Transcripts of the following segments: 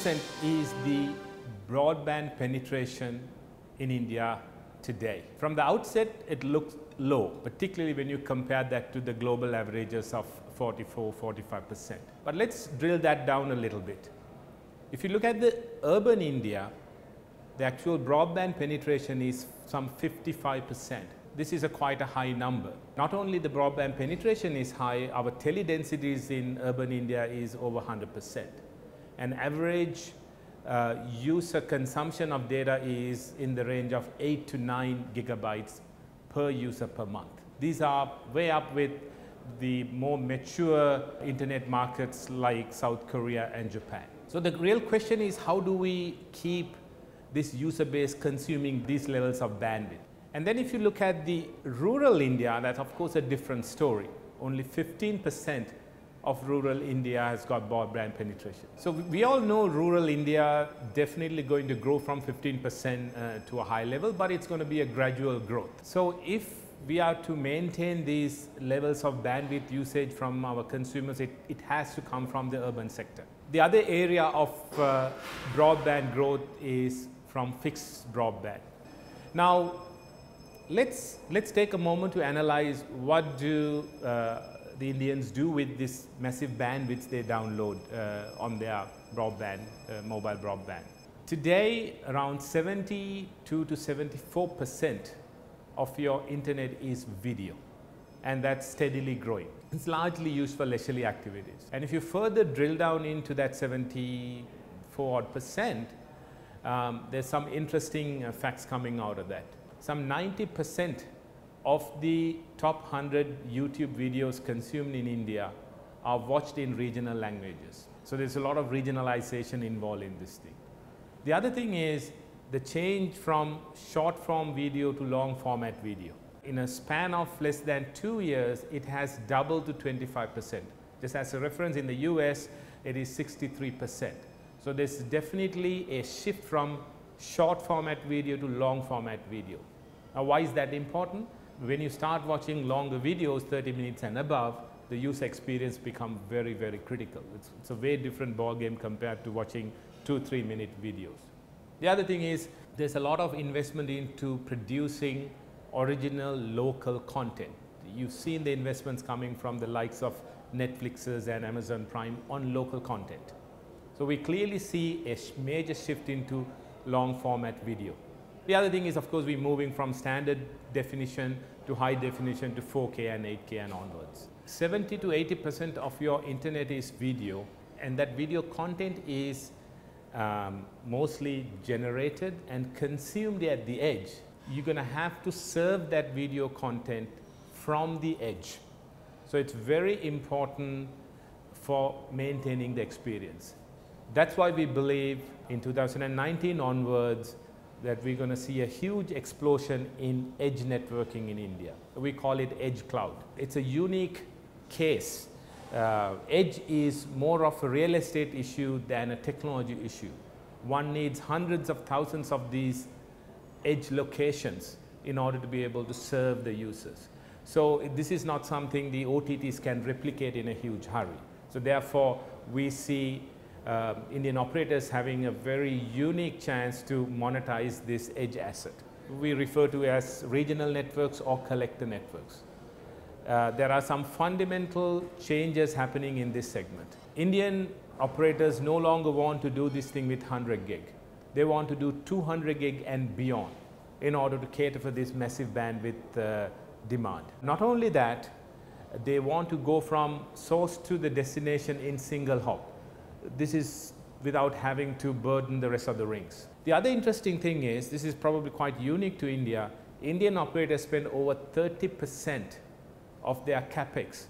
percent is the broadband penetration in India today. From the outset, it looks low, particularly when you compare that to the global averages of 44–45%. But let's drill that down a little bit. If you look at the urban India, the actual broadband penetration is some 55%. This is quite a high number. Not only the broadband penetration is high, our tele-densities in urban India is over 100%. And average user consumption of data is in the range of 8 to 9 gigabytes per user per month. These are way up with the more mature internet markets like South Korea and Japan. So the real question is, how do we keep this user base consuming these levels of bandwidth? And then if you look at the rural India, that's of course a different story. Only 15% of rural India has got broadband penetration. So we all know rural India definitely going to grow from 15% to a high level, but it's going to be a gradual growth. So if we are to maintain these levels of bandwidth usage from our consumers, it has to come from the urban sector. The other area of broadband growth is from fixed broadband. Now, let's take a moment to analyze what do the Indians do with this massive bandwidth they download on their broadband, mobile broadband. Today, around 72 to 74% of your internet is video, and that's steadily growing. It's largely used for leisurely activities. And if you further drill down into that 74%, there's some interesting facts coming out of that. Some 90% of the top 100 YouTube videos consumed in India are watched in regional languages. So there's a lot of regionalization involved in this thing. The other thing is the change from short form video to long format video. In a span of less than 2 years, it has doubled to 25%. Just as a reference, in the US, it is 63%. So there's definitely a shift from short format video to long format video. Now, why is that important? When you start watching longer videos, 30 minutes and above, the user experience becomes very, very critical. It's a very different ballgame compared to watching 2–3 minute videos. The other thing is there's a lot of investment into producing original local content. You've seen the investments coming from the likes of Netflix's and Amazon Prime on local content. So we clearly see a major shift into long format video. The other thing is, of course, we're moving from standard definition to high definition to 4K and 8K and onwards. 70 to 80% of your internet is video, and that video content is mostly generated and consumed at the edge. You're going to have to serve that video content from the edge. So it's very important for maintaining the experience. That's why we believe in 2019 onwards that we're going to see a huge explosion in edge networking in India. We call it edge cloud. It's a unique case. Edge is more of a real estate issue than a technology issue. One needs hundreds of thousands of these edge locations in order to be able to serve the users. So this is not something the OTTs can replicate in a huge hurry. So therefore, we see Indian operators having a very unique chance to monetize this edge asset. We refer to as regional networks or collector networks. There are some fundamental changes happening in this segment. Indian operators no longer want to do this thing with 100 gig. They want to do 200 gig and beyond in order to cater for this massive bandwidth demand. Not only that, they want to go from source to the destination in single hop. This is without having to burden the rest of the rings. The other interesting thing is, this is probably quite unique to India, Indian operators spend over 30% of their capex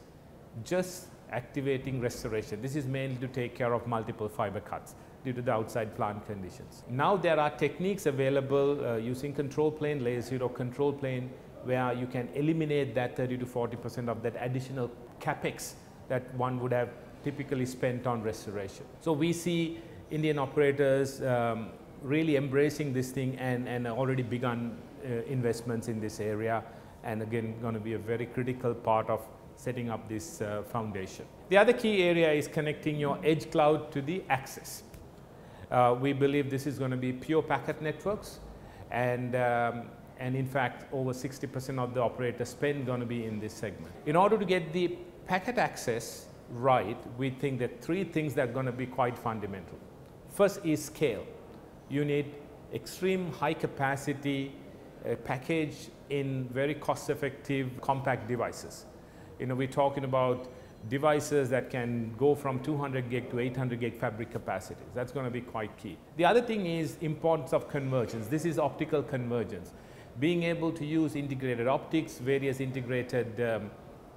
just activating restoration. This is mainly to take care of multiple fiber cuts due to the outside plant conditions. Now there are techniques available using control plane, layer 0 control plane, where you can eliminate that 30 to 40% of that additional capex that one would have typically spent on restoration. So we see Indian operators really embracing this thing and already begun investments in this area, and again going to be a very critical part of setting up this foundation. The other key area is connecting your edge cloud to the access. We believe this is going to be pure packet networks, and in fact over 60% of the operator spend going to be in this segment. In order to get the packet access right, we think that three things that are going to be quite fundamental. First is scale. You need extreme high capacity package in very cost effective compact devices. We're talking about devices that can go from 200 gig to 800 gig fabric capacities. That's going to be quite key. The other thing is importance of convergence. This is optical convergence. Being able to use integrated optics, various integrated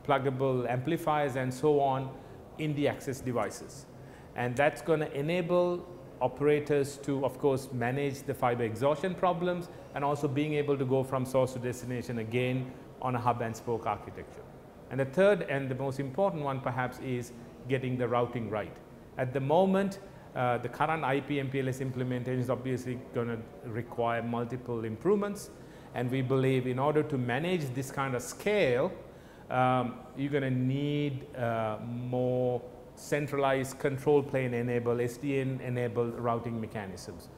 pluggable amplifiers and so on in the access devices. And that's going to enable operators to, of course, manage the fiber exhaustion problems and also being able to go from source to destination again on a hub and spoke architecture. And the third and the most important one perhaps is getting the routing right. At the moment, the current IP MPLS implementation is obviously going to require multiple improvements, and we believe in order to manage this kind of scale, you're going to need more centralized control plane enabled, SDN enabled routing mechanisms.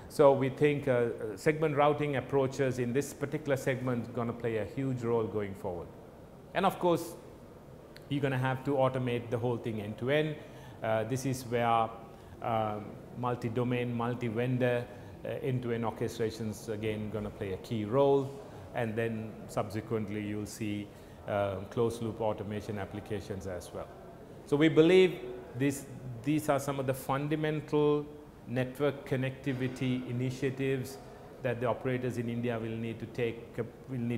So we think segment routing approaches in this particular segment are going to play a huge role going forward. And of course, you're going to have to automate the whole thing end to end. This is where multi-domain, multi-vendor end-to-end orchestrations again going to play a key role. And then subsequently you'll see closed loop automation applications as well. So we believe these are some of the fundamental network connectivity initiatives that the operators in India will need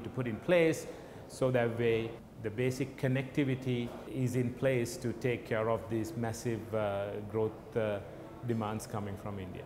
to put in place, so that way the basic connectivity is in place to take care of these massive growth demands coming from India.